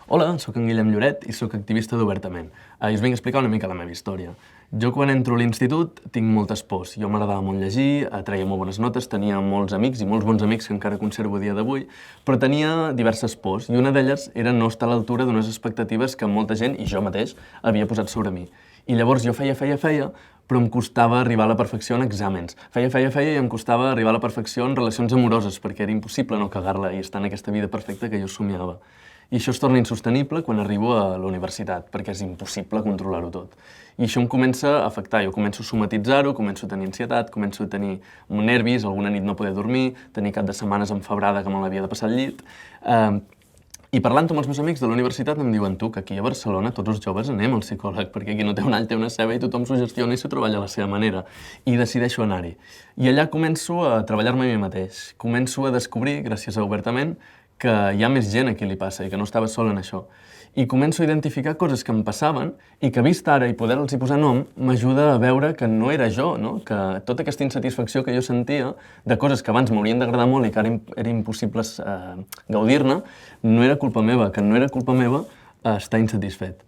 Hola, sóc en Guillem Lloret i sóc activista d'Obertament. I us vinc a explicar una mica la meva història. Jo quan entro a l'institut tinc moltes pors. Jo m'agradava molt llegir, treia molt bones notes, tenia molts amics i molts bons amics que encara conservo a dia d'avui, però tenia diverses pors i una d'elles era no estar a l'altura d'unes expectatives que molta gent, i jo mateix, havia posat sobre mi. I llavors jo feia, però em costava arribar a la perfecció en exàmens. Feia i em costava arribar a la perfecció en relacions amoroses, perquè era impossible no cagar-la i estar en aquesta vida perfecta que jo somiava. I això es torna insostenible quan arribo a la universitat, perquè és impossible controlar-ho tot. I això em comença a afectar, jo començo a somatitzar-ho, començo a tenir ansietat, començo a tenir nervis, alguna nit no poder dormir, tenir cap de setmanes enfebrada que me l'havia de passar al llit. I parlant amb els meus amics de la universitat em diuen tu, que aquí a Barcelona tots els joves anem al psicòleg, perquè aquí no té un all, té una ceba i tothom s'ho gestiona i s'ho treballa a la seva manera. I decideixo anar-hi. I allà començo a treballar-me a mi mateix. Començo a descobrir, gràcies a Obertament, que hi ha més gent a qui li passa i que no estava sol en això. I començo a identificar coses que em passaven i que, vist ara i poder-los posar nom, m'ajuda a veure que no era jo, no? Que tota aquesta insatisfacció que jo sentia de coses que abans m'haurien d'agradar molt i que ara era impossible gaudir-ne, no era culpa meva, que no era culpa meva estar insatisfet.